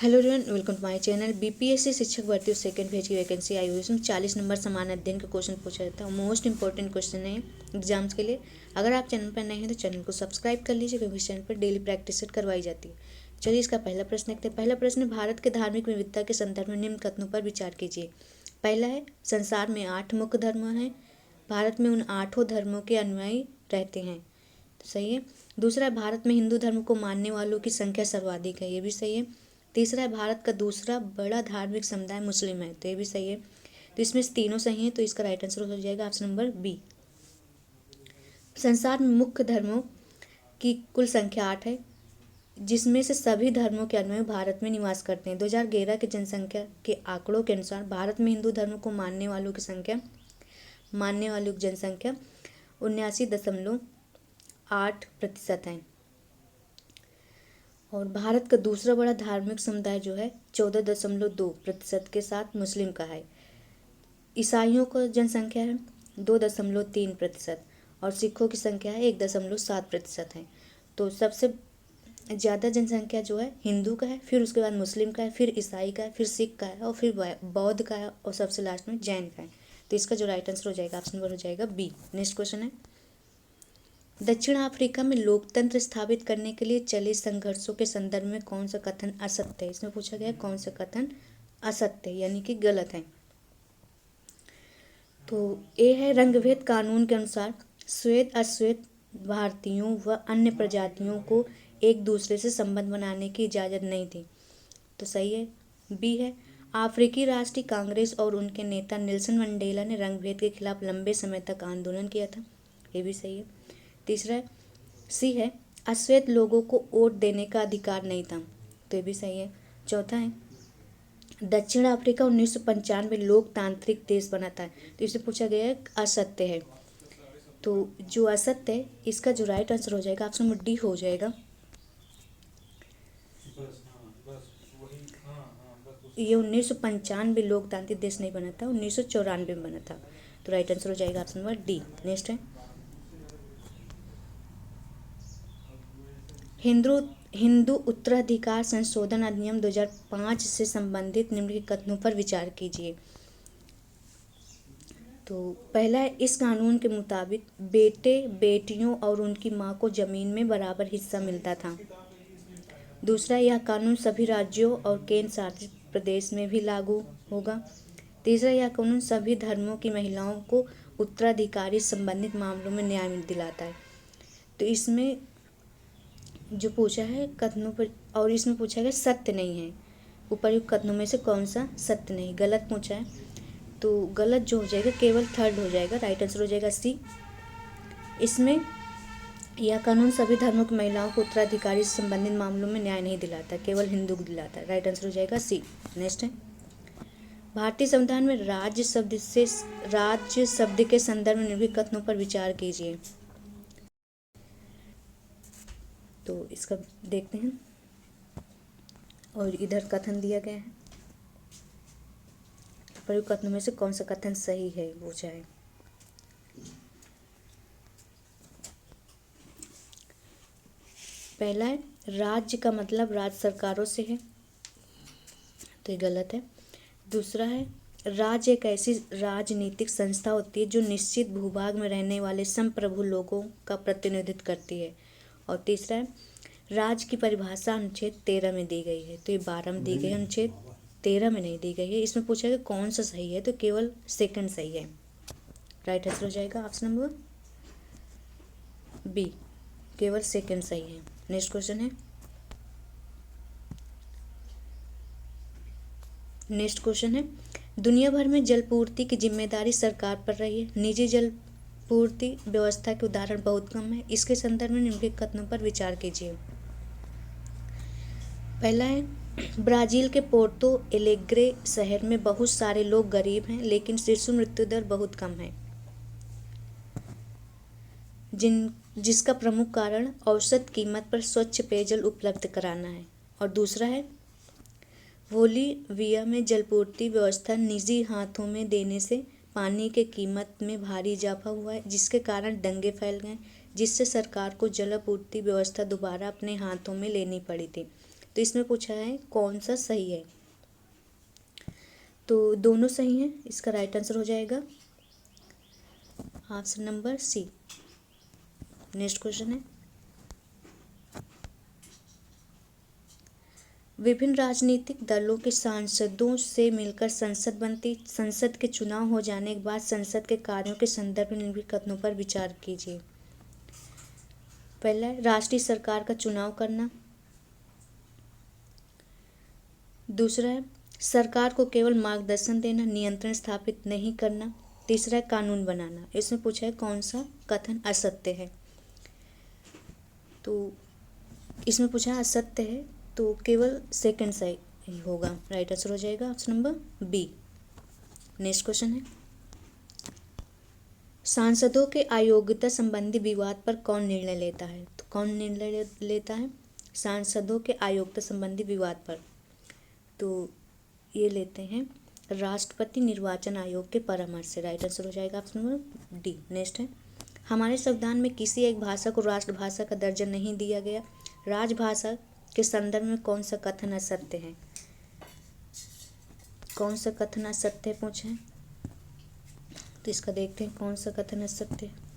Hello everyone, welcome to my channel. BPSC शिक्षक भर्ती second phase की वैकेंसी आई हुई है। इसमें 40 नंबर समान अध्ययन का क्वेश्चन पूछा जाता है। मोस्ट इंपॉर्टेंट क्वेश्चन है एग्जाम्स के लिए। अगर आप चैनल पर नए हैं तो चैनल को सब्सक्राइब कर लीजिए, क्योंकि इस चैनल पर डेली प्रैक्टिस सेट करवाई जाती है। चलिए इसका पहला प्रश्न देखते हैं। पहला प्रश्न, भारत के धार्मिक विविधता के संदर्भ में निम्न कथनों पर विचार कीजिए। पहला है, संसार में 8 मुख्य धर्म हैं, भारत में उन 8 धर्मों के अनुयायी रहते हैं, तो सही है। दूसरा है, भारत में हिंदू धर्म को मानने वालों की संख्या सर्वाधिक है, ये भी सही है। तीसरा है, भारत का दूसरा बड़ा धार्मिक समुदाय मुस्लिम है, तो ये भी सही है। तो इसमें से तीनों सही हैं, तो इसका राइट आंसर हो जाएगा ऑप्शन नंबर बी। संसार में मुख्य धर्मों की कुल संख्या 8 है, जिसमें से सभी धर्मों के अनुयायी भारत में निवास करते हैं। 2011 के जनसंख्या के आंकड़ों के अनुसार भारत में हिंदू धर्म को मानने वालों की जनसंख्या 79.8% है। और भारत का दूसरा बड़ा धार्मिक समुदाय जो है 14.2% के साथ मुस्लिम का है। ईसाइयों का जनसंख्या है 2.3% और सिखों की संख्या है 1.7% है। तो सबसे ज़्यादा जनसंख्या जो है हिंदू का है, फिर उसके बाद मुस्लिम का है, फिर ईसाई का है, फिर सिख का है और फिर बौद्ध का है और सबसे लास्ट में जैन का है। तो इसका जो राइट आंसर हो जाएगा ऑप्शन नंबर हो जाएगा बी। नेक्स्ट क्वेश्चन है, दक्षिण अफ्रीका में लोकतंत्र स्थापित करने के लिए चले संघर्षों के संदर्भ में कौन सा कथन असत्य है। इसमें पूछा गया कौन सा कथन असत्य है, यानी कि गलत है। तो ए है, रंगभेद कानून के अनुसार श्वेत अश्वेत भारतीयों व अन्य प्रजातियों को एक दूसरे से संबंध बनाने की इजाज़त नहीं थी, तो सही है। बी है, अफ्रीकी राष्ट्रीय कांग्रेस और उनके नेता नेल्सन मंडेला ने रंगभेद के खिलाफ लंबे समय तक आंदोलन किया था, ये भी सही है। तीसरा है, सी है, अश्वेत लोगों को वोट देने का अधिकार नहीं था, तो ये भी सही है। चौथा है, दक्षिण अफ्रीका 1995 लोकतांत्रिक देश बना था, तो इसे पूछा गया है असत्य है। तो जो असत्य है इसका जो राइट आंसर हो जाएगा ऑप्शन नंबर डी हो जाएगा। ये 1995 लोकतांत्रिक देश नहीं बना था, 1994 में बना था। तो राइट आंसर हो जाएगा ऑप्शन नंबर डी। नेक्स्ट है, हिंदू उत्तराधिकार संशोधन अधिनियम 2005 से संबंधित निम्नलिखित कथनों पर विचार कीजिए। तो पहला है, इस कानून के मुताबिक बेटे बेटियों और उनकी मां को जमीन में बराबर हिस्सा मिलता था। दूसरा, यह कानून सभी राज्यों और केंद्र शासित प्रदेश में भी लागू होगा। तीसरा, यह कानून सभी धर्मों की महिलाओं को उत्तराधिकारी संबंधित मामलों में न्याय दिलाता है। तो इसमें जो पूछा है कथनों पर, और इसमें पूछा गया सत्य नहीं है, उपर्युक्त कथनों में से कौन सा सत्य नहीं, गलत पूछा है। तो गलत जो हो जाएगा केवल थर्ड हो जाएगा, राइट आंसर हो जाएगा सी। इसमें यह कानून सभी धर्मों की महिलाओं को उत्तराधिकारी से संबंधित मामलों में न्याय नहीं दिलाता, केवल हिंदू को दिलाता है, राइट आंसर हो जाएगा सी। नेक्स्ट है, भारतीय संविधान में राज्य शब्द के संदर्भ में निम्नलिखित कथनों पर विचार कीजिए। तो इसका देखते हैं, और इधर कथन दिया गया है, प्रयुक्त कथनों में से कौन सा कथन सही है पूछा है। पहला है, राज्य का मतलब राज्य सरकारों से है, तो ये गलत है। दूसरा है, राज्य एक ऐसी राजनीतिक संस्था होती है जो निश्चित भूभाग में रहने वाले संप्रभु लोगों का प्रतिनिधित्व करती है। और तीसरा है, राज्य की परिभाषा अनुच्छेद 13 में दी गई है, तो ये 12 में दी गई है, अनुच्छेद 13 में नहीं दी गई है। इसमें पूछा गया कौन सा सही है, तो केवल सेकंड सही है, राइट आंसर हो जाएगा ऑप्शन नंबर बी, केवल सेकंड सही है। नेक्स्ट क्वेश्चन है, दुनिया भर में जलपूर्ति की जिम्मेदारी सरकार पर रही है, निजी जलपूर्ति व्यवस्था के उदाहरण बहुत कम है। इसके संदर्भ में निम्नलिखित कथनों पर विचार कीजिए। पहला है, ब्राज़ील के पोर्तो एलेग्रे शहर में बहुत सारे लोग गरीब हैं, लेकिन शिशु मृत्यु दर बहुत कम है, जिसका प्रमुख कारण औसत कीमत पर स्वच्छ पेयजल उपलब्ध कराना है। और दूसरा है, बोलीविया में जलपूर्ति व्यवस्था निजी हाथों में देने से पानी के कीमत में भारी इजाफा हुआ है, जिसके कारण दंगे फैल गए, जिससे सरकार को जलापूर्ति व्यवस्था दोबारा अपने हाथों में लेनी पड़ी थी। तो इसमें पूछा है कौन सा सही है, तो दोनों सही हैं। इसका राइट आंसर हो जाएगा option number C. Next question है, विभिन्न राजनीतिक दलों के सांसदों से मिलकर संसद बनती, संसद के चुनाव हो जाने के बाद संसद के कार्यों के संदर्भ में निम्नलिखित कथनों पर विचार कीजिए। पहला है राष्ट्रीय सरकार का चुनाव करना। दूसरा है सरकार को केवल मार्गदर्शन देना, नियंत्रण स्थापित नहीं करना। तीसरा है कानून बनाना। इसमें पूछा है कौन सा कथन असत्य है, तो इसमें पूछा है असत्य है, तो केवल सेकंड सही होगा। राइट आंसर हो जाएगा option number B. Next question है, सांसदों के अयोग्यता संबंधी विवाद पर कौन निर्णय लेता है, तो कौन निर्णय लेता है सांसदों के अयोग्यता संबंधी विवाद पर, तो ये लेते हैं राष्ट्रपति निर्वाचन आयोग के परामर्श से। राइट आंसर हो जाएगा ऑप्शन नंबर डी। नेक्स्ट है, हमारे संविधान में किसी एक भाषा को राष्ट्रभाषा का दर्जा नहीं दिया गया, राजभाषा के संदर्भ में कौन सा कथन असत्य है, कौन सा कथन असत्य है पूछे हैं, तो इसका देखते हैं कौन सा कथन असत्य है।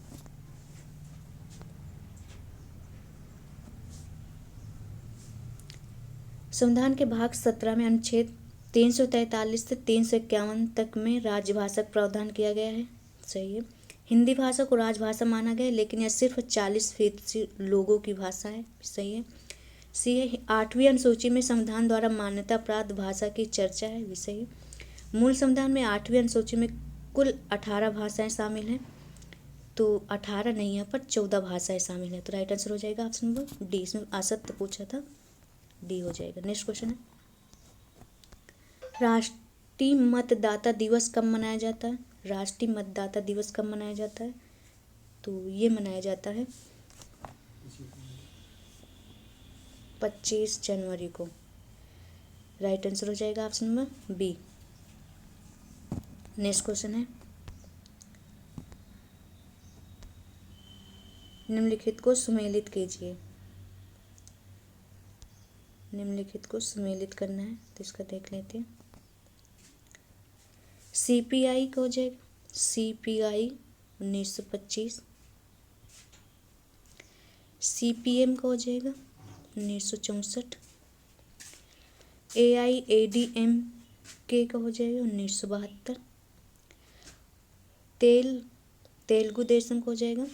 संविधान के भाग 17 में अनुच्छेद 343 से 351 तक में राजभाषा का प्रावधान किया गया है, सही है। हिंदी भाषा को राजभाषा माना गया है, लेकिन यह सिर्फ 40% लोगों की भाषा है, सही है। सी है 8वीं अनुसूची में संविधान द्वारा मान्यता प्राप्त भाषा की चर्चा है, भी सही है। मूल संविधान में 8वीं अनुसूची में कुल 18 भाषाएं शामिल हैं, तो 18 नहीं है पर 14 भाषाएं शामिल हैं, तो राइट आंसर हो जाएगा ऑप्शन नंबर डी। इसमें असत्य पूछा था, डी हो जाएगा। नेक्स्ट क्वेश्चन है, राष्ट्रीय मतदाता दिवस कब मनाया जाता है, राष्ट्रीय मतदाता दिवस कब मनाया जाता है, तो ये मनाया जाता है 25 जनवरी को। राइट आंसर हो जाएगा option number B. Next question है, निम्नलिखित को सुमेलित कीजिए। निम्नलिखित को सुमेलित करना है, तो इसका देख लेते हैं। सीपीआई का हो जाएगा सीपीआई 1925, सीपीएम का हो जाएगा 1964, AIADMK का हो जाएगा 1972, तेलुगु देशम का हो जाएगा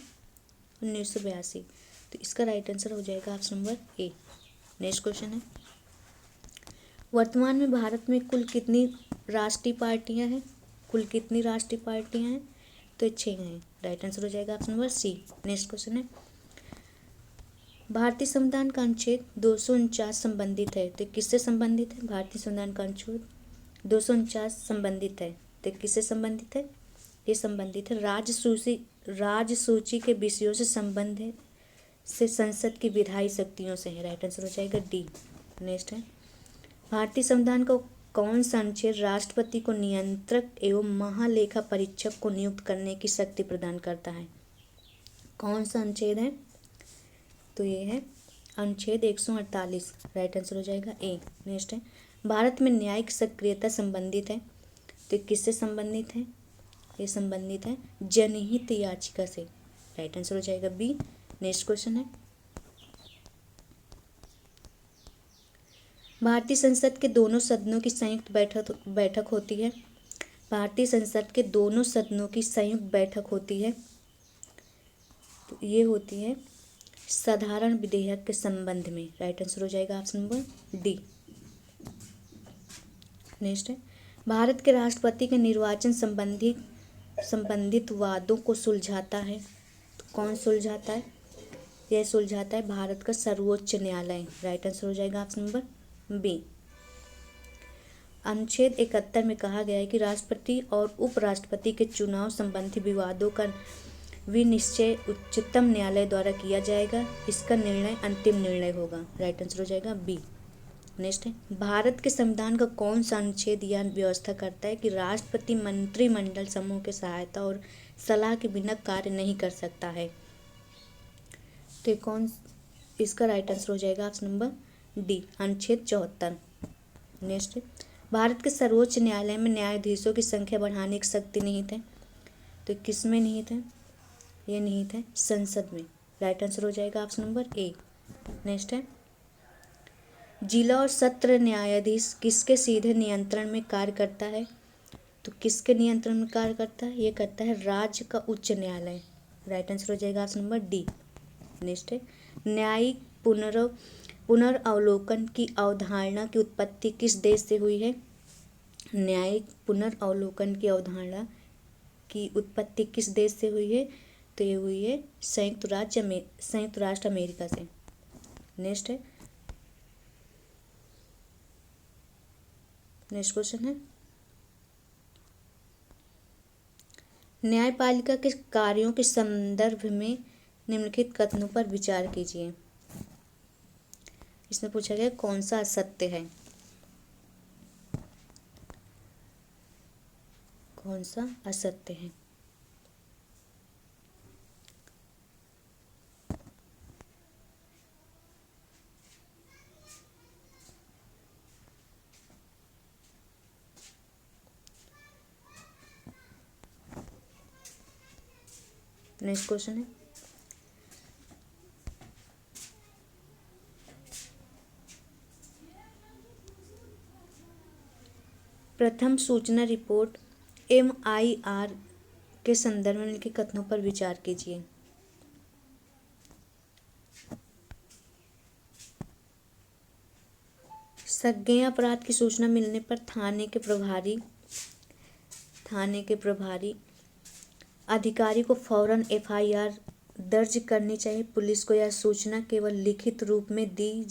1982, तो इसका राइट आंसर हो जाएगा option number A. Next question है, वर्तमान में भारत में कुल कितनी राष्ट्रीय पार्टियां हैं, कुल कितनी राष्ट्रीय पार्टियां हैं, तो 6 हैं। राइट आंसर हो जाएगा option number C. Next question है, भारतीय संविधान का अनुच्छेद 249 संबंधित है, तो किससे संबंधित है, भारतीय संविधान का अनुच्छेद 249 संबंधित है, तो किससे संबंधित है, ये संबंधित है राजसूची के विषयों से संबंध है, से संसद की विधायी शक्तियों से है। राइट आंसर हो जाएगा डी। नेक्स्ट है, भारतीय संविधान का कौन सा अनुच्छेद राष्ट्रपति को नियंत्रक एवं महालेखा परीक्षक को नियुक्त करने की शक्ति प्रदान करता है, कौन सा अनुच्छेद है, तो ये है अनुच्छेद 148। राइट आंसर हो जाएगा ए। नेक्स्ट है, भारत में न्यायिक सक्रियता संबंधित है, तो किससे संबंधित है, ये संबंधित है जनहित याचिका से। राइट आंसर हो जाएगा बी। नेक्स्ट क्वेश्चन है, भारतीय संसद के दोनों सदनों की संयुक्त बैठक होती है, भारतीय संसद के दोनों सदनों की संयुक्त बैठक होती है, तो ये होती है साधारण विधेयक के संबंध में। राइट आंसर हो जाएगा ऑप्शन नंबर डी। नेक्स्ट है, भारत के राष्ट्रपति के निर्वाचन संबंधित वादों को सुलझाता है, तो कौन सुलझाता है, यह सुलझाता है भारत का सर्वोच्च न्यायालय। राइट आंसर हो जाएगा ऑप्शन नंबर बी। अनुच्छेद 71 में कहा गया है कि राष्ट्रपति और उपराष्ट्रपति के चुनाव संबंधी विवादों का विनिश्चय उच्चतम न्यायालय द्वारा किया जाएगा, इसका निर्णय अंतिम निर्णय होगा। राइट आंसर हो जाएगा बी। नेक्स्ट है, भारत के संविधान का कौन सा अनुच्छेद यह व्यवस्था करता है कि राष्ट्रपति मंत्रिमंडल समूह के सहायता और सलाह के बिना कार्य नहीं कर सकता है, तो कौन, इसका राइट आंसर हो जाएगा ऑप्शन नंबर डी अनुच्छेद 74। नेक्स्ट, भारत के सर्वोच्च न्यायालय में न्यायाधीशों की संख्या बढ़ाने की शक्ति निहित है। तो किस में निहित है? ये निहित है संसद में। राइट आंसर हो जाएगा ऑप्शन नंबर ए। नेक्स्ट है, जिला और सत्र न्यायाधीश किसके सीधे नियंत्रण में कार्य करता है? तो किसके नियंत्रण में कार्य करता है? ये करता है राज्य का उच्च न्यायालय। राइट आंसर हो जाएगा ऑप्शन नंबर डी। नेक्स्ट है, न्यायिक पुनर्अवलोकन की अवधारणा की उत्पत्ति किस देश से हुई है? न्यायिक पुनर्अवलोकन की अवधारणा की उत्पत्ति किस देश से हुई है? तो ये हुई है संयुक्त राष्ट्र अमेरिका से। नेक्स्ट है, नेक्स्ट क्वेश्चन है, न्यायपालिका के कार्यों के संदर्भ में निम्नलिखित कथनों पर विचार कीजिए। इसमें पूछा गया कौन सा असत्य है? कौन सा असत्य है? नेक्स्ट क्वेश्चन है, प्रथम सूचना रिपोर्ट MIR के संदर्भ में लिखे कथनों पर विचार कीजिए। संज्ञेय अपराध की सूचना मिलने पर थाने के प्रभारी अधिकारी को फौरन FIR दर्ज करनी चाहिए। पुलिस को यह सूचना केवल लिखित रूप में दी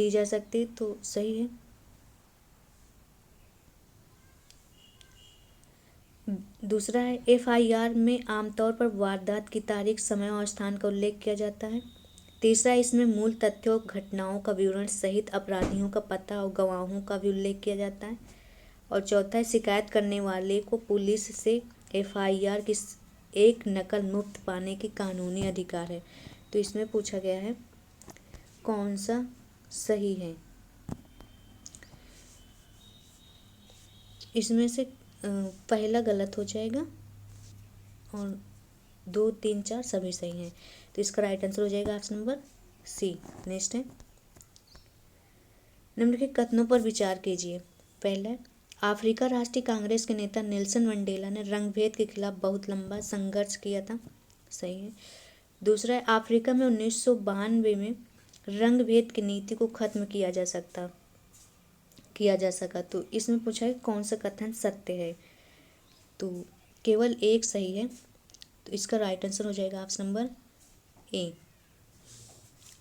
जा सकती, तो सही है। दूसरा है, FIR में आमतौर पर वारदात की तारीख, समय और स्थान का उल्लेख किया जाता है। तीसरा, इसमें मूल तथ्यों घटनाओं का विवरण सहित अपराधियों का पता और गवाहों का भी उल्लेख किया जाता है। और चौथा है, शिकायत करने वाले को पुलिस से FIR की एक नकल मुफ्त पाने की कानूनी अधिकार है। तो इसमें पूछा गया है कौन सा सही है? इसमें से पहला गलत हो जाएगा और 2, 3, 4 सभी सही हैं। तो इसका राइट आंसर हो जाएगा ऑप्शन नंबर सी। नेक्स्ट है, निम्नलिखित कथनों पर विचार कीजिए। पहला, अफ्रीका राष्ट्रीय कांग्रेस के नेता नेल्सन मंडेला ने रंगभेद के खिलाफ बहुत लंबा संघर्ष किया था। सही है। दूसरा है, अफ्रीका में 1992 में रंगभेद की नीति को खत्म किया जा सका। तो इसमें पूछा है कौन सा कथन सत्य है? तो केवल एक सही है। तो इसका राइट आंसर हो जाएगा ऑप्शन नंबर ए।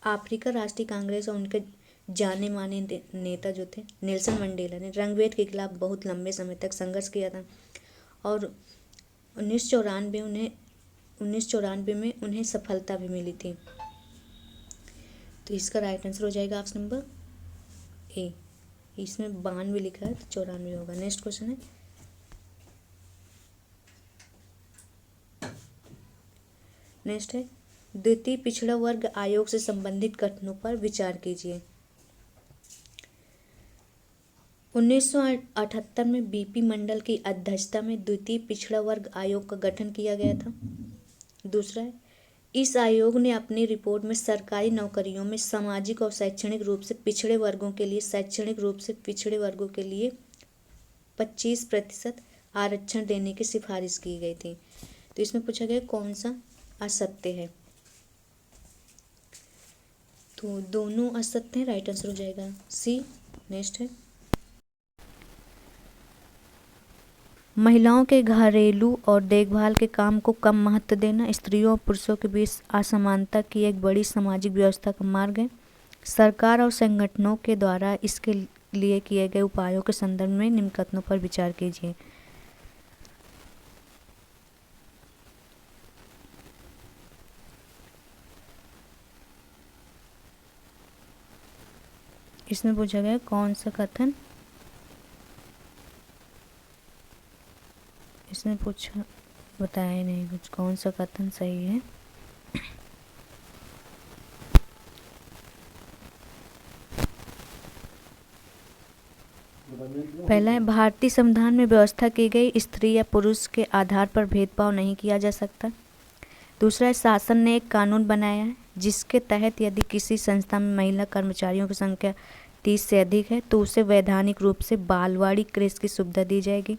अफ्रीका राष्ट्रीय कांग्रेस और उनके जाने माने नेता जो थे नेल्सन मंडेला ने रंगभेद के खिलाफ बहुत लंबे समय तक संघर्ष किया था और 1994 में उन्हें सफलता भी मिली थी। तो इसका राइट आंसर हो जाएगा ऑप्शन नंबर ए। इसमें 92 लिखा है तो 94 होगा। नेक्स्ट क्वेश्चन है, नेक्स्ट है, द्वितीय पिछड़ा वर्ग आयोग से संबंधित कथनों पर विचार कीजिए। 1978 में BP मंडल की अध्यक्षता में द्वितीय पिछड़ा वर्ग आयोग का गठन किया गया था। दूसरा है, इस आयोग ने अपनी रिपोर्ट में सरकारी नौकरियों में सामाजिक और शैक्षणिक रूप से पिछड़े वर्गों के लिए 25% आरक्षण देने की सिफारिश की गई थी। तो इसमें पूछा गया कौन सा असत्य है? तो दोनों असत्य हैं। राइट आंसर हो जाएगा सी। नेक्स्ट है, महिलाओं के घरेलू और देखभाल के काम को कम महत्व देना स्त्रियों और पुरुषों के बीच असमानता की एक बड़ी सामाजिक व्यवस्था का मार्ग है। सरकार और संगठनों के द्वारा इसके लिए किए गए उपायों के संदर्भ में निम्न कथनों पर विचार कीजिए। इसमें पूछा गया कौन सा कथन, इसने पूछा बताया ही नहीं कुछ, कौन सा कथन सही है? पहला है, भारतीय संविधान में व्यवस्था की गई स्त्री या पुरुष के आधार पर भेदभाव नहीं किया जा सकता। दूसरा है, शासन ने एक कानून बनाया है जिसके तहत यदि किसी संस्था में महिला कर्मचारियों की संख्या 30 से अधिक है तो उसे वैधानिक रूप से बालवाड़ी गृह की सुविधा दी जाएगी।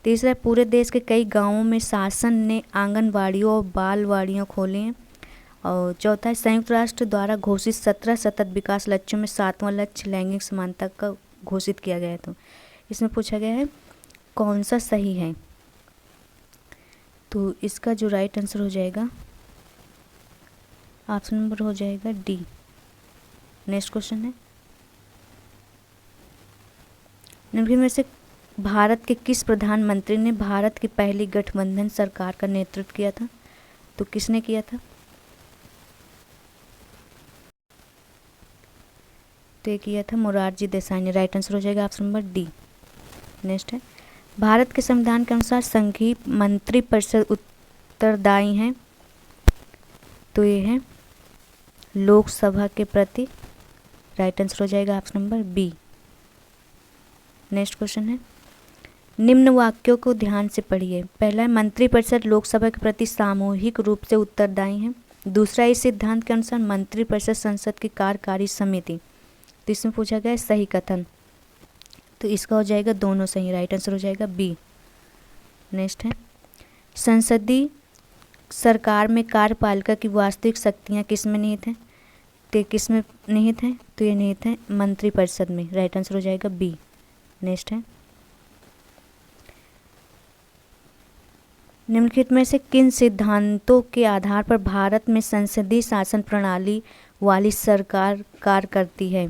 तीसरा है, पूरे देश के कई गांवों में शासन ने आंगनवाड़ियों और बालवाड़ियाँ खोली हैं। और चौथा है, संयुक्त राष्ट्र द्वारा घोषित 17 सतत विकास लक्ष्यों में 7वां लक्ष्य लैंगिक समानता का घोषित किया गया है। तो इसमें पूछा गया है कौन सा सही है, तो इसका जो राइट आंसर हो जाएगा ऑप्शन नंबर हो जाएगा डी। नेक्स्ट क्वेश्चन है, निम्नलिखित में से भारत के किस प्रधानमंत्री ने भारत की पहली गठबंधन सरकार का नेतृत्व किया था? तो किसने किया था? तो ये किया था मोरारजी देसाई ने। राइट आंसर हो जाएगा ऑप्शन नंबर डी। नेक्स्ट है, भारत के संविधान के अनुसार संघीय मंत्रिपरिषद उत्तरदायी हैं। तो ये है लोकसभा के प्रति। राइट आंसर हो जाएगा option number B. Next question है, निम्न वाक्यों को ध्यान से पढ़िए। पहला है, मंत्रिपरिषद लोकसभा के प्रति सामूहिक रूप से उत्तरदायी है। दूसरा, इस सिद्धांत के अनुसार मंत्रिपरिषद संसद की कार्यकारी समिति। तो इसमें पूछा गया है सही कथन, तो इसका हो जाएगा दोनों सही। राइट आंसर हो जाएगा बी। नेक्स्ट है, संसदीय सरकार में कार्यपालिका की वास्तविक शक्तियाँ किस में निहित हैं? तो किस में निहित हैं? तो ये निहित है मंत्रिपरिषद में। राइट आंसर हो जाएगा बी। नेक्स्ट है, निम्नलिखित में से किन सिद्धांतों के आधार पर भारत में संसदीय शासन प्रणाली वाली सरकार कार्य करती है?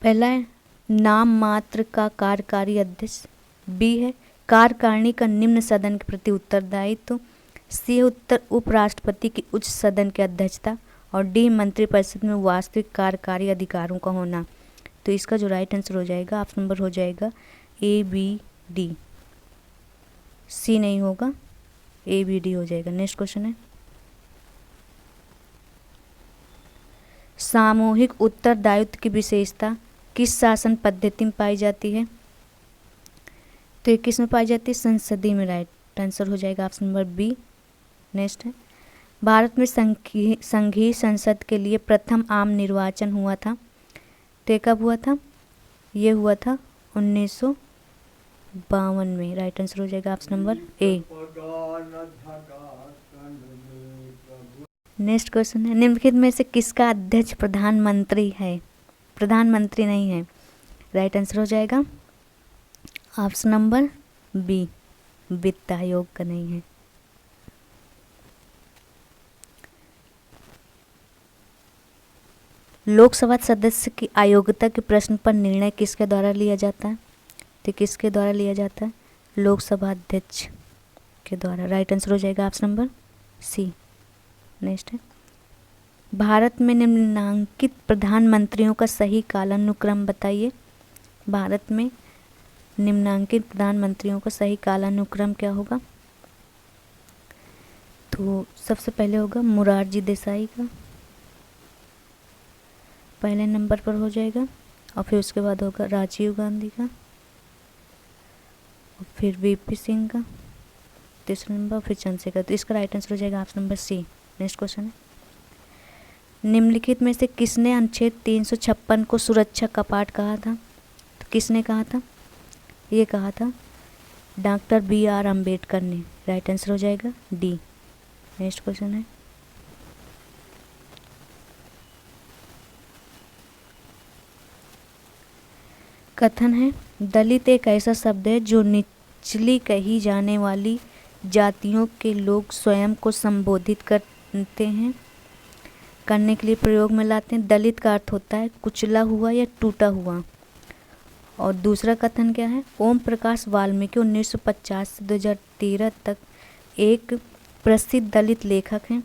पहला है, नाम मात्र का कार्यकारी अध्यक्ष। बी है, कार्यकारिणी का निम्न सदन के प्रति उत्तरदायित्व। सी, उत्तर उपराष्ट्रपति की उच्च सदन की अध्यक्षता। और डी, मंत्रिपरिषद में वास्तविक कार्यकारी अधिकारों का होना। तो इसका जो राइट आंसर हो जाएगा ऑप्शन नंबर हो जाएगा ए बी डी। सी नहीं होगा, ए बी डी हो जाएगा। नेक्स्ट क्वेश्चन है, सामूहिक उत्तरदायित्व की विशेषता किस शासन पद्धति में पाई जाती है? तो ये किस में पाई जाती है? संसदीय में। राइट आंसर हो जाएगा ऑप्शन नंबर बी। नेक्स्ट है, भारत में संघीय संसद के लिए प्रथम आम निर्वाचन हुआ था। तो ये कब हुआ था? ये हुआ था 1952 में। राइट आंसर हो जाएगा option number A. Next question है, निम्नलिखित में से किसका अध्यक्ष प्रधानमंत्री है? प्रधानमंत्री नहीं है। राइट आंसर हो जाएगा ऑप्शन नंबर बी, वित्त आयोग का नहीं है। लोकसभा सदस्य की अयोग्यता के प्रश्न पर निर्णय किसके द्वारा लिया जाता है? तो किसके द्वारा लिया जाता है? लोकसभा अध्यक्ष के द्वारा। राइट आंसर हो जाएगा ऑप्शन नंबर सी। नेक्स्ट है, भारत में निम्नांकित प्रधानमंत्रियों का सही कालानुक्रम बताइए। भारत में निम्नांकित प्रधानमंत्रियों का सही कालानुक्रम क्या होगा? तो सबसे पहले होगा मोरारजी देसाई का, पहले नंबर पर हो जाएगा। और फिर उसके बाद होगा राजीव गांधी का, और फिर वीपी सिंह का तीसरा नंबर, फिर चंद्रशेखर। तो इसका राइट आंसर हो जाएगा option number C. Next question है, निम्नलिखित में से किसने अनुच्छेद 356 को सुरक्षा कपाट कहा था? तो किसने कहा था? ये कहा था डॉक्टर BR अम्बेडकर ने। राइट आंसर हो जाएगा डी। नेक्स्ट क्वेश्चन है, कथन है, दलित एक ऐसा शब्द है जो निचली कही जाने वाली जातियों के लोग स्वयं को संबोधित करते हैं, करने के लिए प्रयोग में लाते हैं। दलित का अर्थ होता है कुचला हुआ या टूटा हुआ। और दूसरा कथन क्या है? ओम प्रकाश वाल्मीकि 1950 से 2013 तक एक प्रसिद्ध दलित लेखक हैं।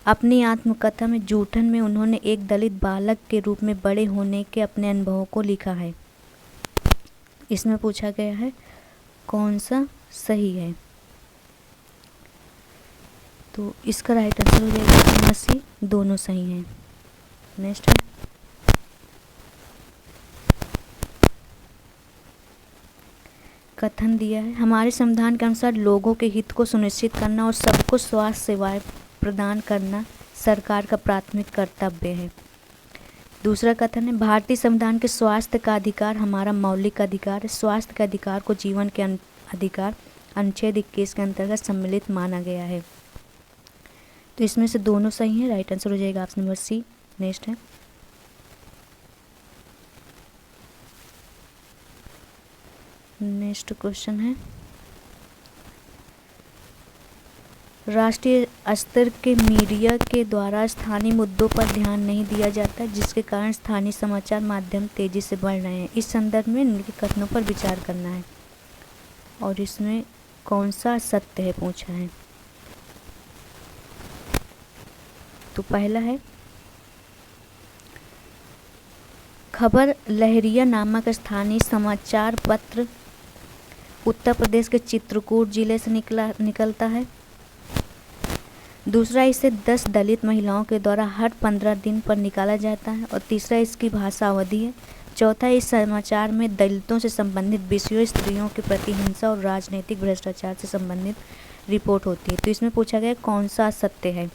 अपनी आत्मकथा में जूठन में उन्होंने एक दलित बालक के रूप में बड़े होने के अपने अनुभवों को लिखा है। इसमें पूछा गया है कौन सा सही है? तो इसका राइट आंसर हो जाएगा सी, दोनों सही हैं। नेक्स्ट है, कथन दिया है, हमारे संविधान के अनुसार लोगों के हित को सुनिश्चित करना और सबको स्वास्थ्य सेवाएं प्रदान करना सरकार का प्राथमिक कर्तव्य है। दूसरा कथन है, भारतीय संविधान के स्वास्थ्य का अधिकार हमारा मौलिक अधिकार है। स्वास्थ्य के अधिकार को जीवन के अधिकार अनुच्छेद 21 के अंतर्गत सम्मिलित माना गया है। तो इसमें से दोनों सही हैं, राइट आंसर हो जाएगा ऑप्शन नंबर सी। नेक्स्ट है, नेक्स्ट क्वेश्चन है, राष्ट्रीय स्तर के मीडिया के द्वारा स्थानीय मुद्दों पर ध्यान नहीं दिया जाता, जिसके कारण स्थानीय समाचार माध्यम तेजी से बढ़ रहे हैं। इस संदर्भ में निम्नलिखित कथनों पर विचार करना है और इसमें कौन सा सत्य है पूछा है। तो पहला है, खबर लहरिया नामक स्थानीय समाचार पत्र उत्तर प्रदेश के चित्रकूट जिले से निकलता है। दूसरा, इसे 10 दलित महिलाओं के द्वारा हर 15 दिन पर निकाला जाता है। और तीसरा, इसकी भाषा अवधि है। चौथा, इस समाचार में दलितों से संबंधित विषयों, स्त्रियों के प्रति हिंसा और राजनीतिक भ्रष्टाचार से संबंधित रिपोर्ट होती है। तो इसमें पूछा गया कौन सा सत्य है।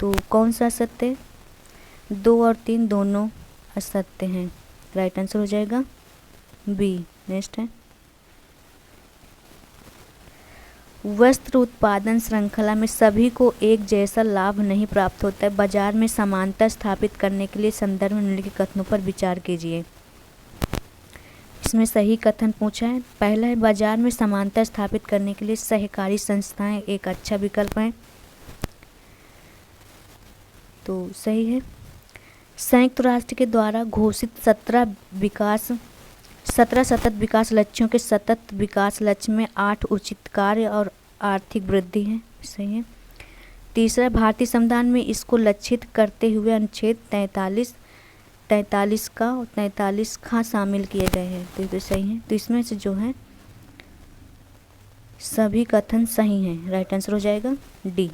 तो कौन सा सत्य है? 2 और 3 दोनों असत्य हैं। राइट आंसर हो जाएगा बी। नेक्स्ट है, वस्त्र उत्पादन श्रृंखला में सभी को एक जैसा लाभ नहीं प्राप्त होता है। बाजार में समानता स्थापित करने के लिए संदर्भ में निम्नलिखित कथनों पर विचार कीजिए। इसमें सही कथन पूछा है। पहला है, बाजार में समानता स्थापित करने के लिए सहकारी संस्थाएं एक अच्छा विकल्प है। तो सही है। संयुक्त राष्ट्र के द्वारा घोषित 17 सतत विकास लक्ष्यों के सतत विकास लक्ष्य में 8 उचित कार्य और आर्थिक वृद्धि है। सही है। तीसरा, भारतीय संविधान में इसको लक्षित करते हुए अनुच्छेद 43 का और 43 खा शामिल किए गए हैं। तो ये सही है। तो इसमें से जो है सभी कथन सही हैं। राइट आंसर हो जाएगा डी।